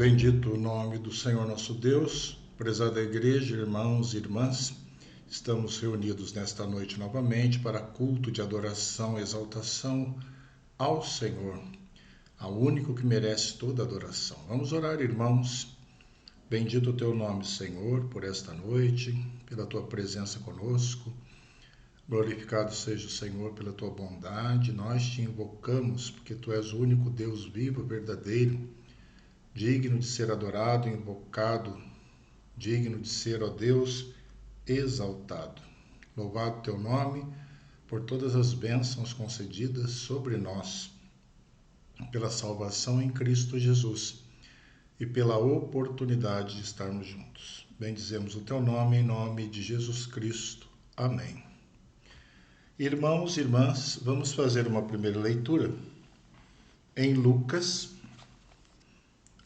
Bendito o nome do Senhor nosso Deus, prezada igreja, irmãos e irmãs, estamos reunidos nesta noite novamente para culto de adoração e exaltação ao Senhor, ao único que merece toda adoração. Vamos orar, irmãos. Bendito o teu nome, Senhor, por esta noite, pela tua presença conosco. Glorificado seja o Senhor pela tua bondade. Nós te invocamos porque tu és o único Deus vivo, verdadeiro, digno de ser adorado, invocado, digno de ser, ó Deus, exaltado. Louvado teu nome por todas as bênçãos concedidas sobre nós, pela salvação em Cristo Jesus e pela oportunidade de estarmos juntos. Bendizemos o teu nome em nome de Jesus Cristo. Amém. Irmãos e irmãs, vamos fazer uma primeira leitura em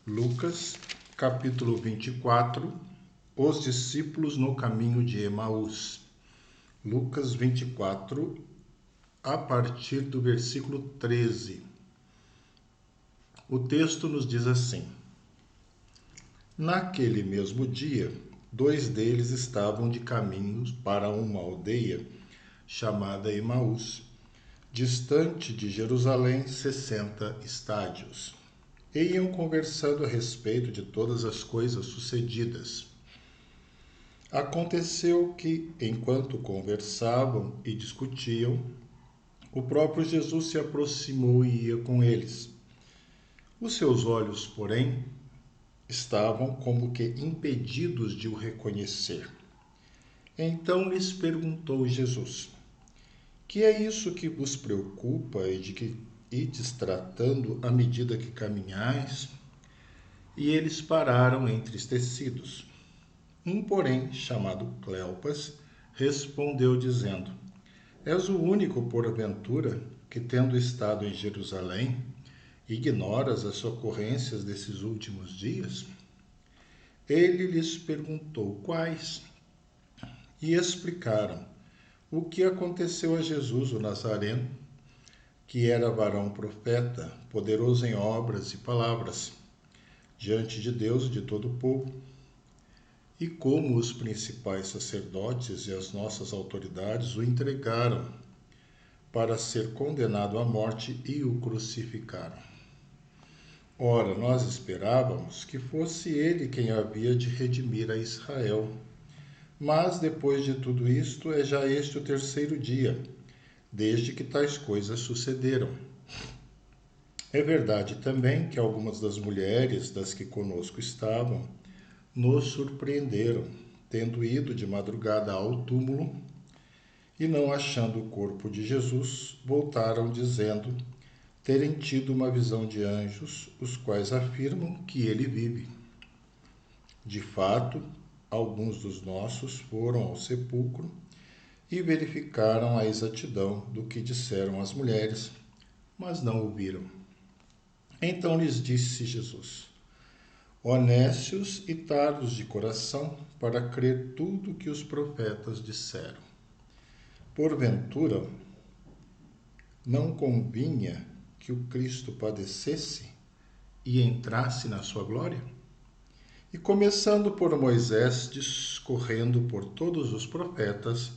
Lucas, capítulo 24, os discípulos no caminho de Emaús. Lucas 24, a partir do versículo 13. O texto nos diz assim: Naquele mesmo dia, dois deles estavam de caminho para uma aldeia chamada Emaús, distante de Jerusalém 60 estádios. E iam conversando a respeito de todas as coisas sucedidas. Aconteceu que, enquanto conversavam e discutiam, o próprio Jesus se aproximou e ia com eles. Os seus olhos, porém, estavam como que impedidos de o reconhecer. Então lhes perguntou Jesus: Que é isso que vos preocupa e de que ides tratando à medida que caminhais? E eles pararam entristecidos. Um, porém, chamado Cleopas, respondeu dizendo: És o único, porventura, que, tendo estado em Jerusalém, ignoras as ocorrências desses últimos dias? Ele lhes perguntou quais, e explicaram o que aconteceu a Jesus o Nazareno, que era varão profeta, poderoso em obras e palavras, diante de Deus e de todo o povo, e como os principais sacerdotes e as nossas autoridades o entregaram para ser condenado à morte e o crucificaram. Ora, nós esperávamos que fosse ele quem havia de redimir a Israel. Mas, depois de tudo isto, é já este o terceiro dia, desde que tais coisas sucederam. É verdade também que algumas das mulheres das que conosco estavam nos surpreenderam, tendo ido de madrugada ao túmulo e, não achando o corpo de Jesus, voltaram dizendo terem tido uma visão de anjos, os quais afirmam que ele vive. De fato, alguns dos nossos foram ao sepulcro e verificaram a exatidão do que disseram as mulheres, mas não o viram. Então lhes disse Jesus: Ó nécios e tardos de coração, para crer tudo o que os profetas disseram. Porventura, não convinha que o Cristo padecesse e entrasse na sua glória? E começando por Moisés, discorrendo por todos os profetas,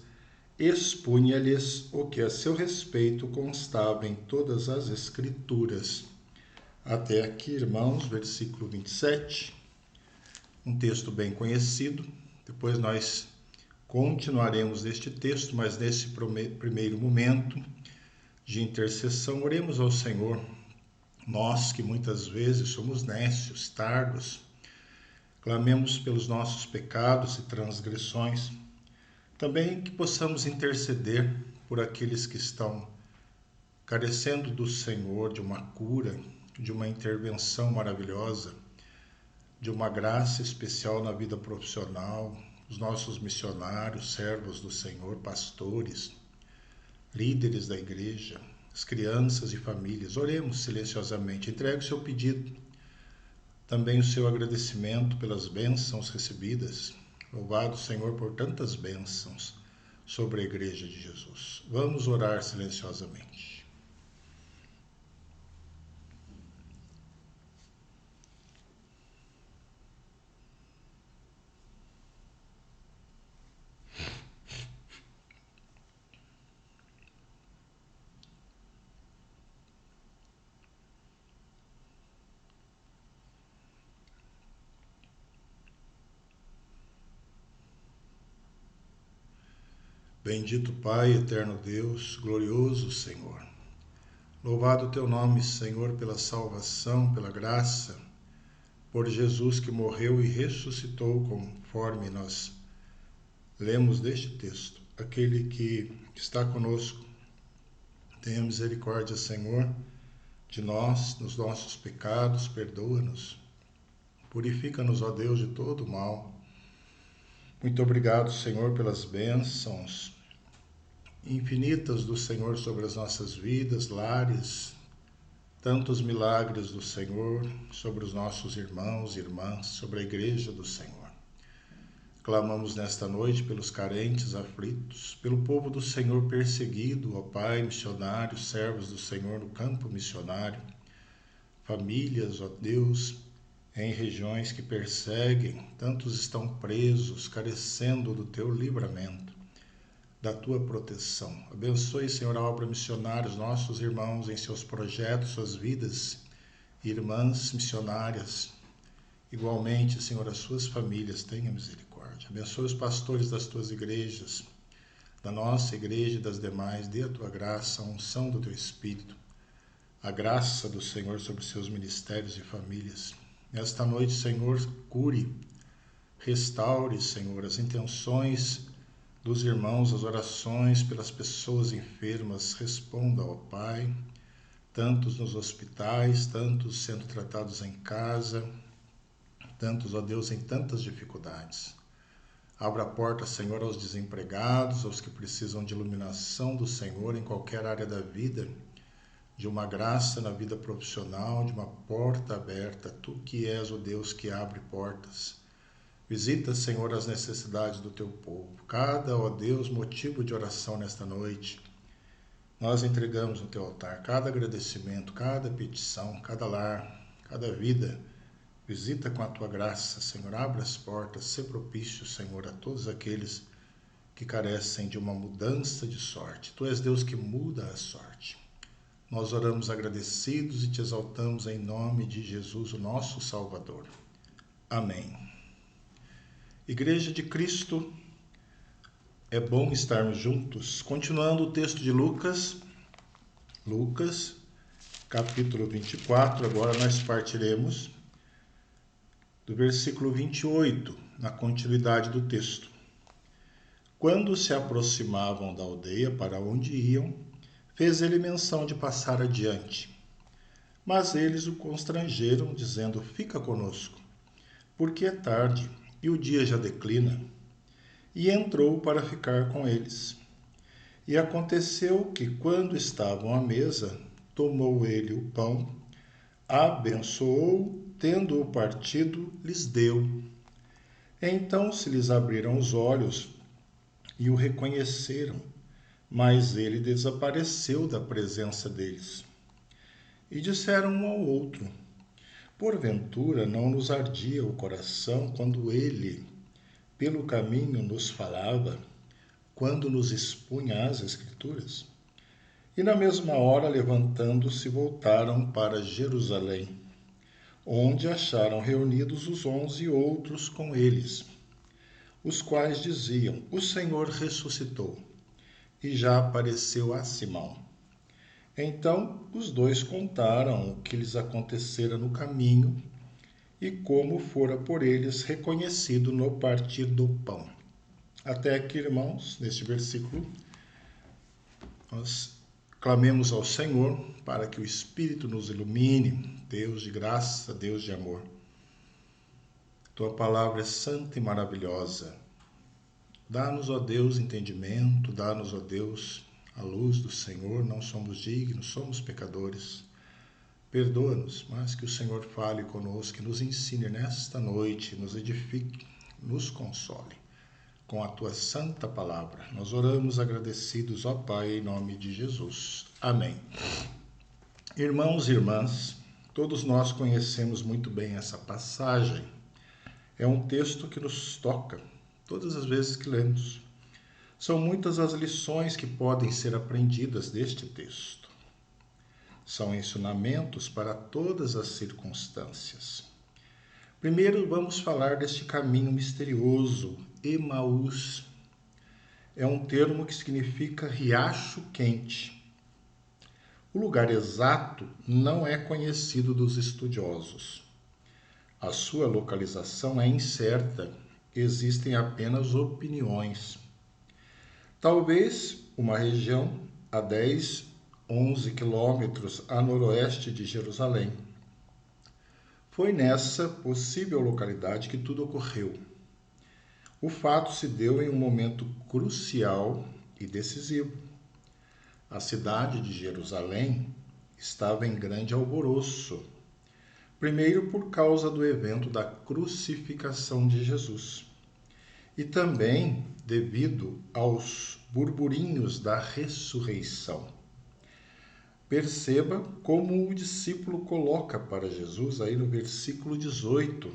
expunha-lhes o que a seu respeito constava em todas as Escrituras. Até aqui, irmãos, versículo 27, um texto bem conhecido. Depois nós continuaremos este texto, mas nesse primeiro momento de intercessão, oremos ao Senhor, nós que muitas vezes somos nécios, tardos, clamemos pelos nossos pecados e transgressões, também que possamos interceder por aqueles que estão carecendo do Senhor, de uma cura, de uma intervenção maravilhosa, de uma graça especial na vida profissional, os nossos missionários, servos do Senhor, pastores, líderes da igreja, as crianças e famílias. Oremos silenciosamente, entregue o seu pedido, também o seu agradecimento pelas bênçãos recebidas. Louvado Senhor por tantas bênçãos sobre a igreja de Jesus. Vamos orar silenciosamente. Bendito Pai, eterno Deus, glorioso Senhor. Louvado o teu nome, Senhor, pela salvação, pela graça, por Jesus que morreu e ressuscitou, conforme nós lemos deste texto. Aquele que está conosco, tenha misericórdia, Senhor, de nós, dos nossos pecados, perdoa-nos. Purifica-nos, ó Deus, de todo o mal. Muito obrigado, Senhor, pelas bênçãos infinitas do Senhor sobre as nossas vidas, lares, tantos milagres do Senhor sobre os nossos irmãos e irmãs, sobre a igreja do Senhor. Clamamos nesta noite pelos carentes, aflitos, pelo povo do Senhor perseguido, ó Pai, missionários, servos do Senhor no campo missionário, famílias, ó Deus, em regiões que perseguem, tantos estão presos, carecendo do teu livramento, da tua proteção. Abençoe, Senhor, a obra missionária, os nossos irmãos em seus projetos, suas vidas, irmãs missionárias. Igualmente, Senhor, as suas famílias, tenha misericórdia. Abençoe os pastores das tuas igrejas, da nossa igreja e das demais. Dê a tua graça, a unção do teu Espírito, a graça do Senhor sobre seus ministérios e famílias. Nesta noite, Senhor, cure, restaure, Senhor, as intenções dos irmãos, as orações pelas pessoas enfermas. Responda, ó Pai, tantos nos hospitais, tantos sendo tratados em casa, tantos, ó Deus, em tantas dificuldades. Abra a porta, Senhor, aos desempregados, aos que precisam de iluminação do Senhor em qualquer área da vida, de uma graça na vida profissional, de uma porta aberta. Tu que és o Deus que abre portas. Visita, Senhor, as necessidades do teu povo. Cada, ó Deus, motivo de oração nesta noite, nós entregamos no teu altar. Cada agradecimento, cada petição, cada lar, cada vida. Visita com a tua graça, Senhor. Abra as portas, sê propício, Senhor, a todos aqueles que carecem de uma mudança de sorte. Tu és Deus que muda a sorte. Nós oramos agradecidos e te exaltamos em nome de Jesus, o nosso Salvador. Amém. Igreja de Cristo, é bom estarmos juntos. Continuando o texto de Lucas, capítulo 24, agora nós partiremos do versículo 28, na continuidade do texto. Quando se aproximavam da aldeia para onde iam, fez ele menção de passar adiante. Mas eles o constrangeram, dizendo: fica conosco, porque é tarde e o dia já declina. E entrou para ficar com eles. E aconteceu que, quando estavam à mesa, tomou ele o pão, abençoou, tendo-o partido, lhes deu. Então se lhes abriram os olhos e o reconheceram, mas ele desapareceu da presença deles. E disseram um ao outro: porventura não nos ardia o coração quando ele, pelo caminho, nos falava, quando nos expunha as Escrituras? E na mesma hora, levantando-se, voltaram para Jerusalém, onde acharam reunidos os 11 outros com eles, os quais diziam: o Senhor ressuscitou e já apareceu a Simão. Então os dois contaram o que lhes acontecera no caminho e como fora por eles reconhecido no partir do pão. Até aqui, irmãos, neste versículo, nós clamemos ao Senhor para que o Espírito nos ilumine, Deus de graça, Deus de amor. Tua palavra é santa e maravilhosa. Dá-nos, ó Deus, entendimento, dá-nos, ó Deus, a luz do Senhor. Não somos dignos, somos pecadores. Perdoa-nos, mas que o Senhor fale conosco, que nos ensine nesta noite, nos edifique, nos console com a tua santa palavra. Nós oramos agradecidos, ó Pai, em nome de Jesus. Amém. Irmãos e irmãs, todos nós conhecemos muito bem essa passagem. É um texto que nos toca todas as vezes que lemos. São muitas as lições que podem ser aprendidas deste texto. São ensinamentos para todas as circunstâncias. Primeiro, vamos falar deste caminho misterioso, Emaús. é um termo que significa riacho quente. O lugar exato não é conhecido dos estudiosos. A sua localização é incerta, existem apenas opiniões. Talvez uma região a 10, 11 quilômetros a noroeste de Jerusalém. Foi nessa possível localidade que tudo ocorreu. O fato se deu em um momento crucial e decisivo. A cidade de Jerusalém estava em grande alvoroço. Primeiro, por causa do evento da crucificação de Jesus, e também devido aos burburinhos da ressurreição. Perceba como o discípulo coloca para Jesus aí no versículo 18: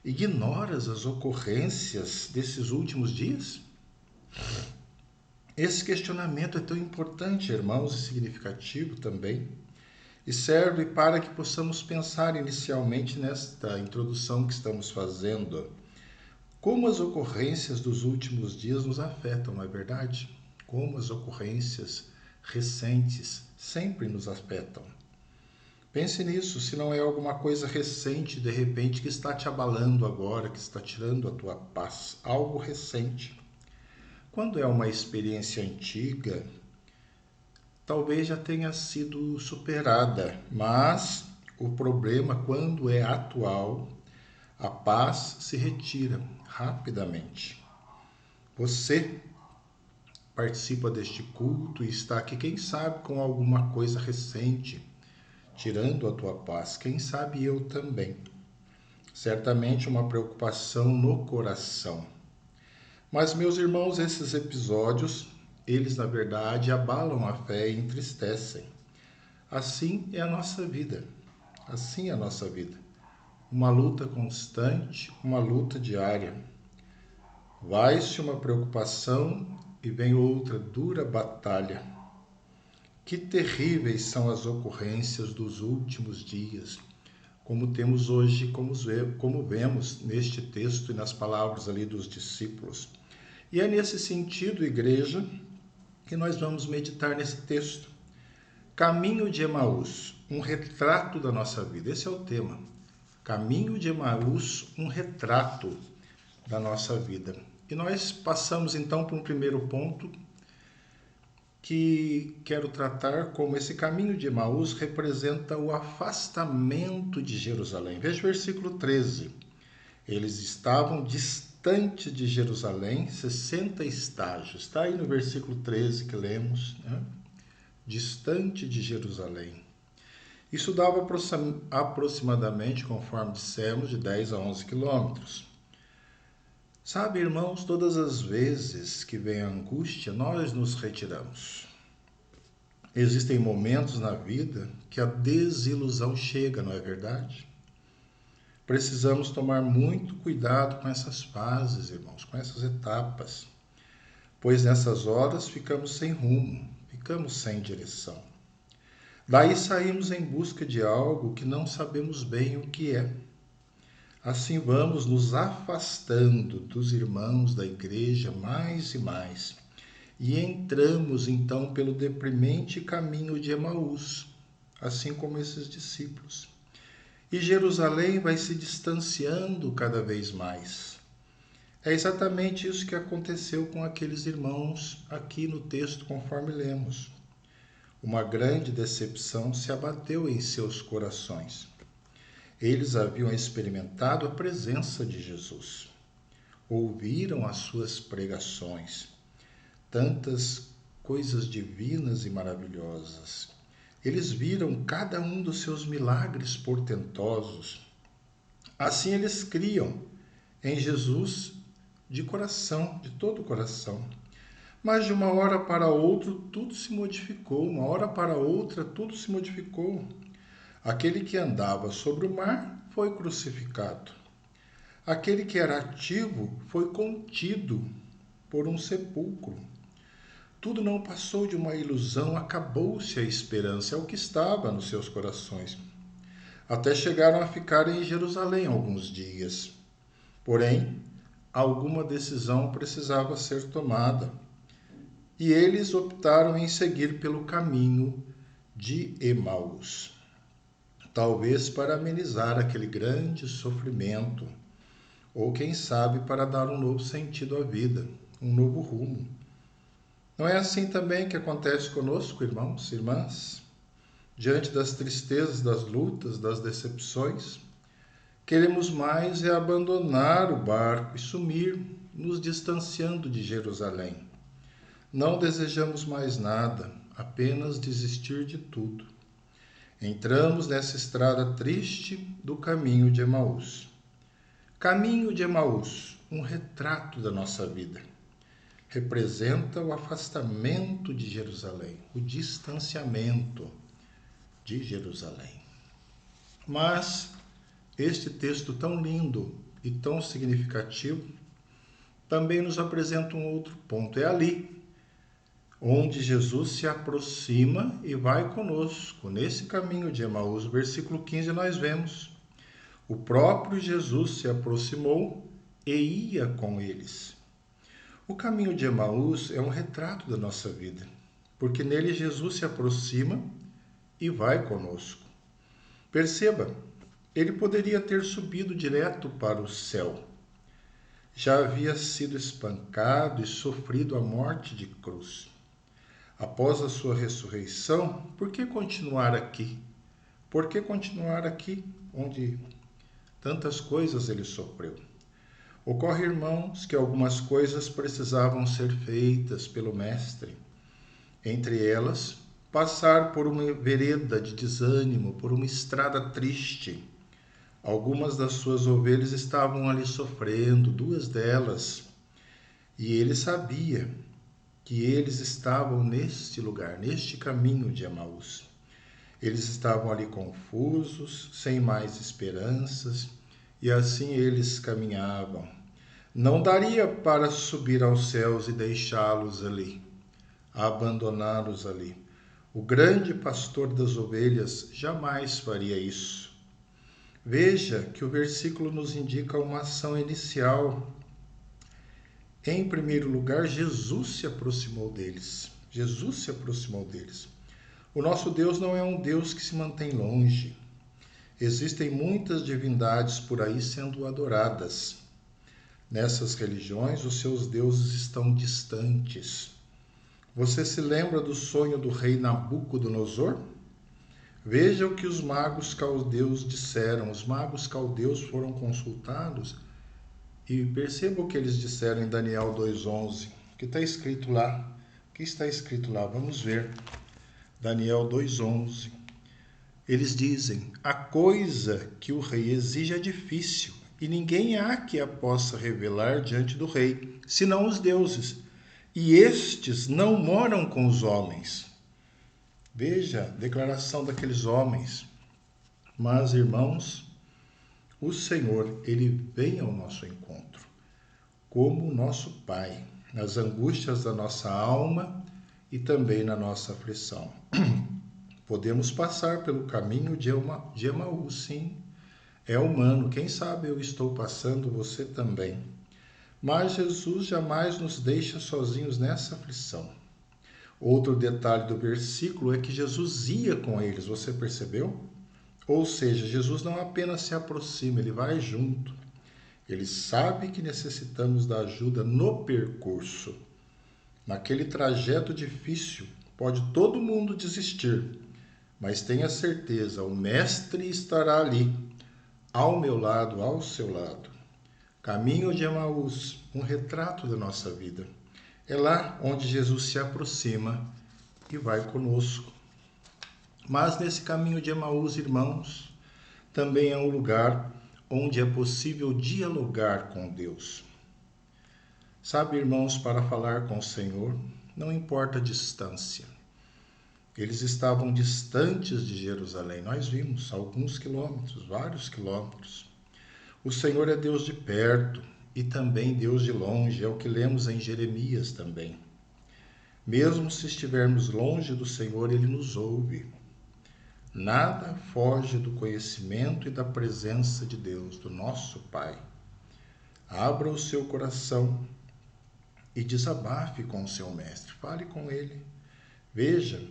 ignoras as ocorrências desses últimos dias? Esse questionamento é tão importante, irmãos, e significativo também, e serve para que possamos pensar inicialmente nesta introdução que estamos fazendo. Como as ocorrências dos últimos dias nos afetam, não é verdade? Como as ocorrências recentes sempre nos afetam. Pense nisso, se não é alguma coisa recente, de repente, que está te abalando agora, que está tirando a tua paz. Algo recente. Quando é uma experiência antiga, talvez já tenha sido superada, mas o problema, quando é atual, a paz se retira rapidamente. Você participa deste culto e está aqui, quem sabe, com alguma coisa recente, tirando a tua paz. Quem sabe eu também. Certamente uma preocupação no coração. Mas, meus irmãos, esses episódios, eles na verdade abalam a fé e entristecem. Assim é a nossa vida. Assim é a nossa vida. Uma luta constante, uma luta diária. Vai-se uma preocupação e vem outra dura batalha. Que terríveis são as ocorrências dos últimos dias, como temos hoje, como vemos neste texto e nas palavras ali dos discípulos. E é nesse sentido, igreja, que nós vamos meditar nesse texto. Caminho de Emaús, um retrato da nossa vida. Esse é o tema. Caminho de Emaús, um retrato da nossa vida. E nós passamos então para um primeiro ponto que quero tratar como esse caminho de Emaús representa o afastamento de Jerusalém. Veja o versículo 13. Eles estavam distante de Jerusalém, 60 estágios. Está aí no versículo 13 que lemos, né? Distante de Jerusalém. Isso dava aproximadamente, conforme dissemos, de 10 a 11 quilômetros. Sabe, irmãos, todas as vezes que vem a angústia, nós nos retiramos. Existem momentos na vida que a desilusão chega, não é verdade? Precisamos tomar muito cuidado com essas fases, irmãos, com essas etapas, pois nessas horas ficamos sem rumo, ficamos sem direção. Daí saímos em busca de algo que não sabemos bem o que é. Assim vamos nos afastando dos irmãos da igreja mais e mais, e entramos então pelo deprimente caminho de Emaús, assim como esses discípulos. E Jerusalém vai se distanciando cada vez mais. É exatamente isso que aconteceu com aqueles irmãos aqui no texto, conforme lemos. Uma grande decepção se abateu em seus corações. Eles haviam experimentado a presença de Jesus, ouviram as suas pregações, tantas coisas divinas e maravilhosas. Eles viram cada um dos seus milagres portentosos. Assim eles criam em Jesus de coração, de todo o coração. Mas de uma hora para outra tudo se modificou, uma hora para outra tudo se modificou. Aquele que andava sobre o mar foi crucificado. Aquele que era ativo foi contido por um sepulcro. Tudo não passou de uma ilusão, acabou-se a esperança, é o que estava nos seus corações. Até chegaram a ficar em Jerusalém alguns dias. Porém, alguma decisão precisava ser tomada. e eles optaram em seguir pelo caminho de Emaús, talvez para amenizar aquele grande sofrimento, ou quem sabe para dar um novo sentido à vida, um novo rumo. Não é assim também que acontece conosco, irmãos e irmãs? Diante das tristezas, das lutas, das decepções, queremos mais é abandonar o barco e sumir, nos distanciando de Jerusalém. Não desejamos mais nada, apenas desistir de tudo. Entramos nessa estrada triste do caminho de Emaús. Caminho de Emaús, um retrato da nossa vida. Representa o afastamento de Jerusalém, o distanciamento de Jerusalém. Mas este texto tão lindo e tão significativo também nos apresenta um outro ponto. É ali onde Jesus se aproxima e vai conosco. Nesse caminho de Emaús, versículo 15, nós vemos: o próprio Jesus se aproximou e ia com eles. O caminho de Emaús é um retrato da nossa vida, porque nele Jesus se aproxima e vai conosco. Perceba, ele poderia ter subido direto para o céu. Já havia sido espancado e sofrido a morte de cruz. Após a sua ressurreição, por que continuar aqui? Por que continuar aqui, onde tantas coisas ele sofreu? Ocorre, irmãos, que algumas coisas precisavam ser feitas pelo Mestre. Entre elas, passar por uma vereda de desânimo, por uma estrada triste. Algumas das suas ovelhas estavam ali sofrendo, 2 delas, e ele sabia que eles estavam neste lugar, neste caminho de Emaús. Eles estavam ali confusos, sem mais esperanças, e assim eles caminhavam. Não daria para subir aos céus e deixá-los ali, abandoná-los ali. O grande pastor das ovelhas jamais faria isso. Veja que o versículo nos indica uma ação inicial. Em primeiro lugar, Jesus se aproximou deles. Jesus se aproximou deles. O nosso Deus não é um Deus que se mantém longe. Existem muitas divindades por aí sendo adoradas. Nessas religiões, os seus deuses estão distantes. Você se lembra do sonho do rei Nabucodonosor? Veja o que os magos caldeus disseram. Os magos caldeus foram consultados e perceba o que eles disseram em Daniel 2:11. O que está escrito lá? O que está escrito lá? Vamos ver. Daniel 2:11. Eles dizem: a coisa que o rei exige é difícil, e ninguém há que a possa revelar diante do rei, senão os deuses. E estes não moram com os homens. Veja a declaração daqueles homens. Mas, irmãos, o Senhor, ele vem ao nosso encontro, como o nosso Pai, nas angústias da nossa alma e também na nossa aflição. Podemos passar pelo caminho de Emaús, sim. É humano, quem sabe eu estou passando, você também. Mas Jesus jamais nos deixa sozinhos nessa aflição. Outro detalhe do versículo é que Jesus ia com eles, você percebeu? Ou seja, Jesus não apenas se aproxima, ele vai junto. Ele sabe que necessitamos da ajuda no percurso. Naquele trajeto difícil, pode todo mundo desistir, mas tenha certeza, o Mestre estará ali, ao meu lado, ao seu lado. Caminho de Emaús, um retrato da nossa vida. É lá onde Jesus se aproxima e vai conosco. Mas nesse caminho de Emaús, irmãos, também é um lugar onde é possível dialogar com Deus. Sabe, irmãos, para falar com o Senhor, não importa a distância. Eles estavam distantes de Jerusalém. Nós vimos alguns quilômetros, vários quilômetros. O Senhor é Deus de perto e também Deus de longe, é o que lemos em Jeremias também. Mesmo se estivermos longe do Senhor, Ele nos ouve. Nada foge do conhecimento e da presença de Deus, do nosso Pai. Abra o seu coração e desabafe com o seu mestre. Fale com ele. Veja,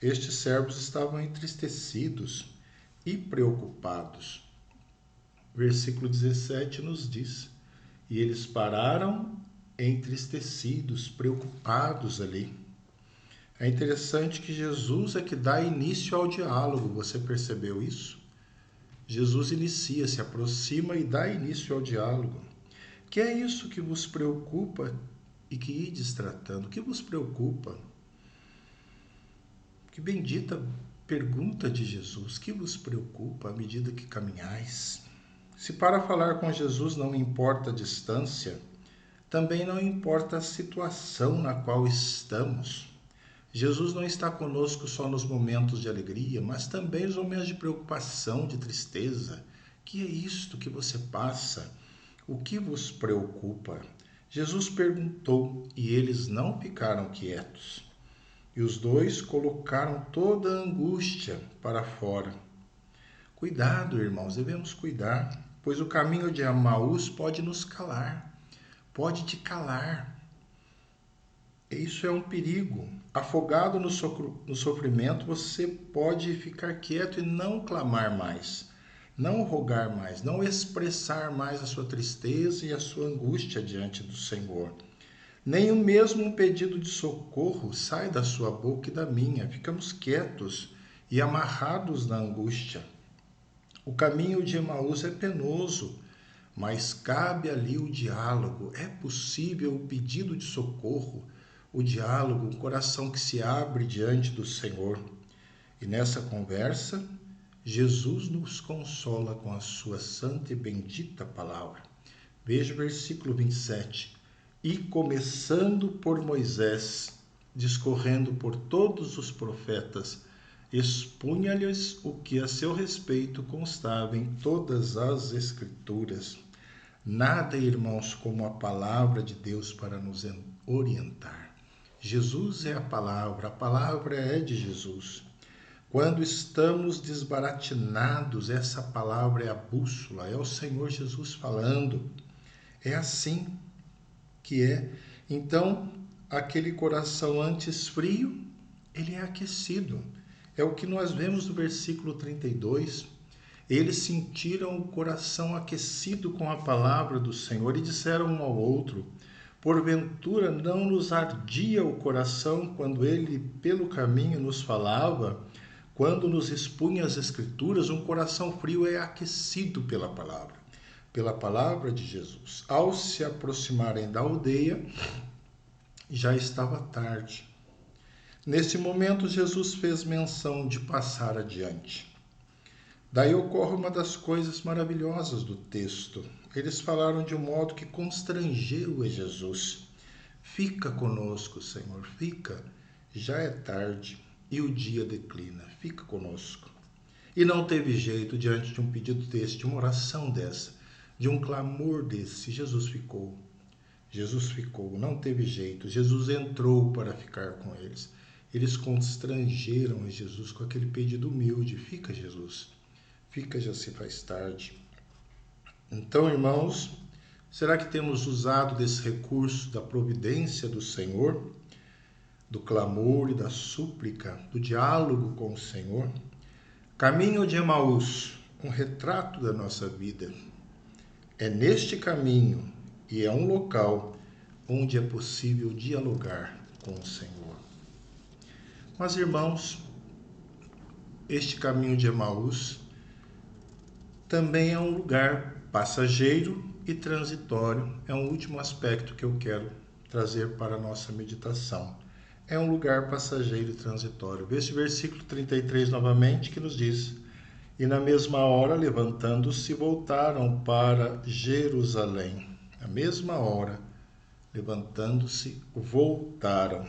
estes servos estavam entristecidos e preocupados. Versículo 17 nos diz: e eles pararam entristecidos, preocupados ali. É interessante que Jesus é que dá início ao diálogo. Você percebeu isso? Jesus inicia, se aproxima e dá início ao diálogo. Que é isso que vos preocupa e que ides tratando? O que vos preocupa? Que bendita pergunta de Jesus. Que vos preocupa à medida que caminhais? Se para falar com Jesus não importa a distância, também não importa a situação na qual estamos. Jesus não está conosco só nos momentos de alegria, mas também nos momentos de preocupação, de tristeza. Que é isto que você passa? O que vos preocupa? Jesus perguntou e eles não ficaram quietos. E os dois colocaram toda a angústia para fora. Cuidado, irmãos, devemos cuidar, pois o caminho de Emaús pode nos calar, pode te calar. Isso é um perigo. Afogado no sofrimento, você pode ficar quieto e não clamar mais, não rogar mais, não expressar mais a sua tristeza e a sua angústia diante do Senhor. Nem o mesmo um pedido de socorro sai da sua boca e da minha. Ficamos quietos e amarrados na angústia. O caminho de Emaús é penoso, mas cabe ali o diálogo. É possível o pedido de socorro, o diálogo, o coração que se abre diante do Senhor. E nessa conversa, Jesus nos consola com a sua santa e bendita palavra. Veja o versículo 27. E começando por Moisés, discorrendo por todos os profetas, expunha-lhes o que a seu respeito constava em todas as Escrituras. Nada, irmãos, como a palavra de Deus para nos orientar. Jesus é a palavra é de Jesus. Quando estamos desbaratinados, essa palavra é a bússola, é o Senhor Jesus falando. É assim que é. Então, aquele coração antes frio, ele é aquecido. É o que nós vemos no versículo 32. Eles sentiram o coração aquecido com a palavra do Senhor e disseram um ao outro: porventura não nos ardia o coração quando ele pelo caminho nos falava, quando nos expunha as Escrituras? Um coração frio é aquecido pela palavra de Jesus. Ao se aproximarem da aldeia, já estava tarde. Nesse momento, Jesus fez menção de passar adiante. Daí ocorre uma das coisas maravilhosas do texto. Eles falaram de um modo que constrangeu a Jesus. Fica conosco, Senhor, fica. Já é tarde e o dia declina. Fica conosco. E não teve jeito diante de um pedido desse, de uma oração dessa, de um clamor desse. Jesus ficou. Jesus ficou, não teve jeito. Jesus entrou para ficar com eles. Eles constrangeram a Jesus com aquele pedido humilde. Fica, Jesus. Fica, já se faz tarde. Então, irmãos, será que temos usado desse recurso da providência do Senhor, do clamor e da súplica, do diálogo com o Senhor? Caminho de Emaús, um retrato da nossa vida. É neste caminho e é um local onde é possível dialogar com o Senhor. Mas, irmãos, este caminho de Emaús também é um lugar passageiro e transitório. É um último aspecto que eu quero trazer para a nossa meditação. É um lugar passageiro e transitório. Veja o versículo 33 novamente, que nos diz: e na mesma hora, levantando-se, voltaram para Jerusalém. Na mesma hora, levantando-se, voltaram.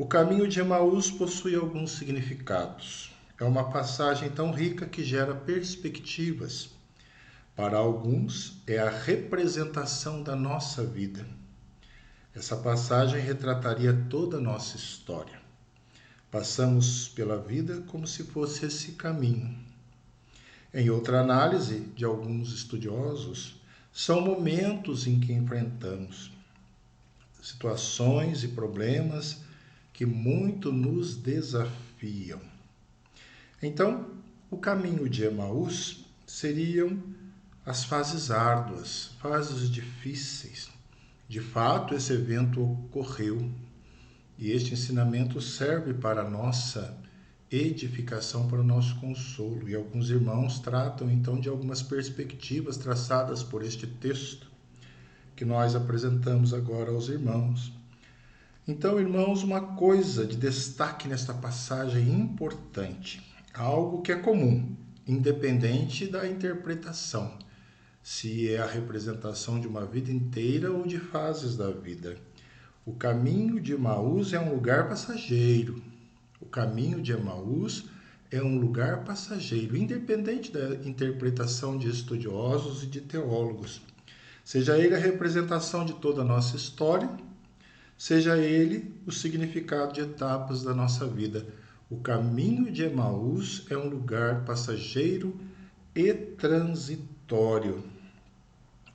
O caminho de Emaús possui alguns significados. É uma passagem tão rica que gera perspectivas. Para alguns, é a representação da nossa vida. Essa passagem retrataria toda a nossa história. Passamos pela vida como se fosse esse caminho. Em outra análise de alguns estudiosos, são momentos em que enfrentamos situações e problemas que muito nos desafiam. Então, o caminho de Emaús seriam as fases árduas, fases difíceis. De fato, esse evento ocorreu e este ensinamento serve para a nossa edificação, para o nosso consolo. E alguns irmãos tratam então de algumas perspectivas traçadas por este texto que nós apresentamos agora aos irmãos. Então, irmãos, uma coisa de destaque nesta passagem importante, algo que é comum, independente da interpretação, se é a representação de uma vida inteira ou de fases da vida. O caminho de Emaús é um lugar passageiro. O caminho de Emaús é um lugar passageiro, independente da interpretação de estudiosos e de teólogos. Seja ele a representação de toda a nossa história, seja ele o significado de etapas da nossa vida. O caminho de Emaús é um lugar passageiro e transitório.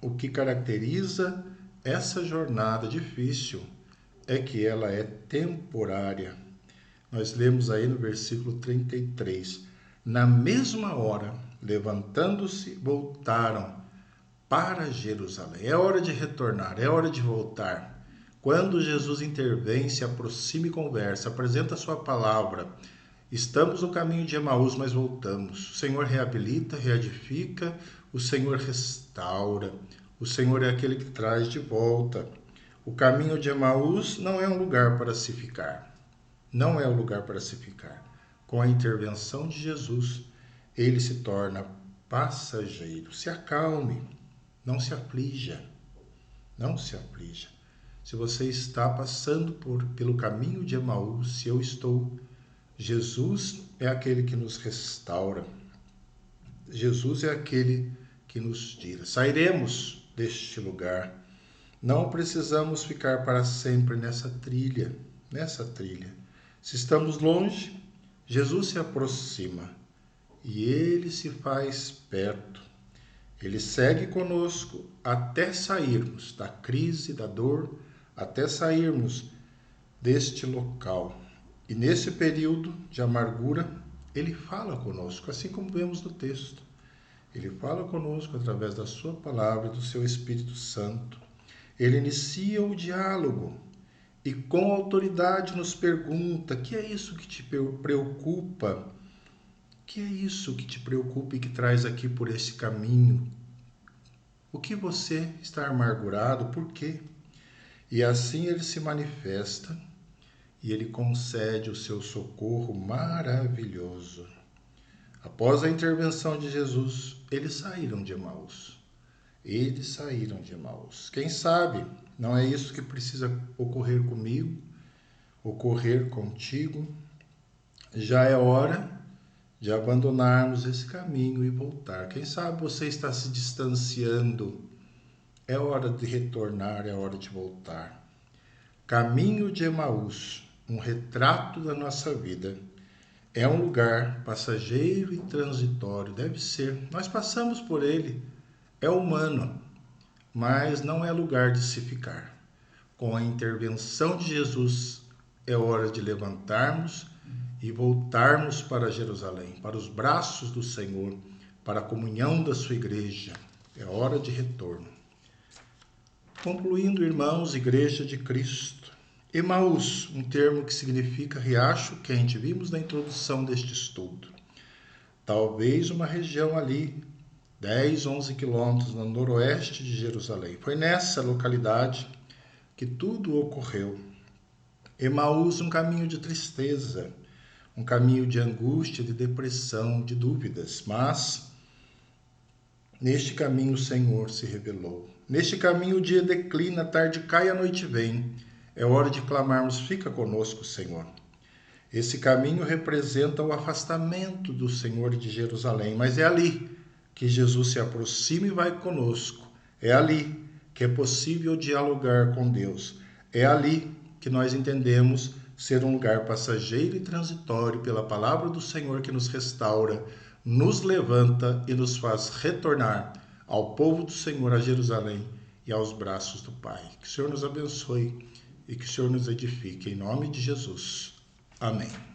O que caracteriza essa jornada difícil é que ela é temporária. Nós lemos aí no versículo 33. Na mesma hora, levantando-se, voltaram para Jerusalém. É hora de retornar, é hora de voltar. Quando Jesus intervém, se aproxima e conversa, apresenta a sua palavra. Estamos no caminho de Emaús, mas voltamos. O Senhor reabilita, reedifica, o Senhor restaura. O Senhor é aquele que traz de volta. O caminho de Emaús não é um lugar para se ficar. Não é um lugar para se ficar. Com a intervenção de Jesus, ele se torna passageiro. Se acalme, não se aflija. Não se aflija. Se você está passando pelo caminho de Emaús, se eu estou, Jesus é aquele que nos restaura. Jesus é aquele que nos tira. Sairemos deste lugar. Não precisamos ficar para sempre nessa trilha. Se estamos longe, Jesus se aproxima e ele se faz perto. Ele segue conosco até sairmos da crise, da dor, até sairmos deste local. E nesse período de amargura, ele fala conosco, assim como vemos no texto. Ele fala conosco através da sua palavra e do seu Espírito Santo. Ele inicia o diálogo e com autoridade nos pergunta: que é isso que te preocupa? Que é isso que te preocupa e que traz aqui por esse caminho? O que você está amargurado? Por quê? E assim ele se manifesta e ele concede o seu socorro maravilhoso. Após a intervenção de Jesus, eles saíram de Emaús. Quem sabe não é isso que precisa ocorrer comigo, ocorrer contigo. Já é hora de abandonarmos esse caminho e voltar. Quem sabe você está se distanciando. É hora de retornar, é hora de voltar. Caminho de Emaús, um retrato da nossa vida. É um lugar passageiro e transitório, deve ser. Nós passamos por ele, é humano, mas não é lugar de se ficar. Com a intervenção de Jesus, é hora de levantarmos e voltarmos para Jerusalém, para os braços do Senhor, para a comunhão da sua igreja. É hora de retorno. Concluindo, irmãos, Igreja de Cristo. Emaús, um termo que significa riacho quente, vimos na introdução deste estudo. Talvez uma região ali, 10, 11 quilômetros no noroeste de Jerusalém. Foi nessa localidade que tudo ocorreu. Emaús, um caminho de tristeza, um caminho de angústia, de depressão, de dúvidas. Mas neste caminho o Senhor se revelou. Neste caminho o dia declina, a tarde cai, a noite vem. É hora de clamarmos: fica conosco, Senhor. Esse caminho representa o afastamento do Senhor de Jerusalém, mas é ali que Jesus se aproxima e vai conosco. É ali que é possível dialogar com Deus. É ali que nós entendemos ser um lugar passageiro e transitório pela palavra do Senhor que nos restaura, nos levanta e nos faz retornar ao povo do Senhor, a Jerusalém, e aos braços do Pai. Que o Senhor nos abençoe e que o Senhor nos edifique. Em nome de Jesus. Amém.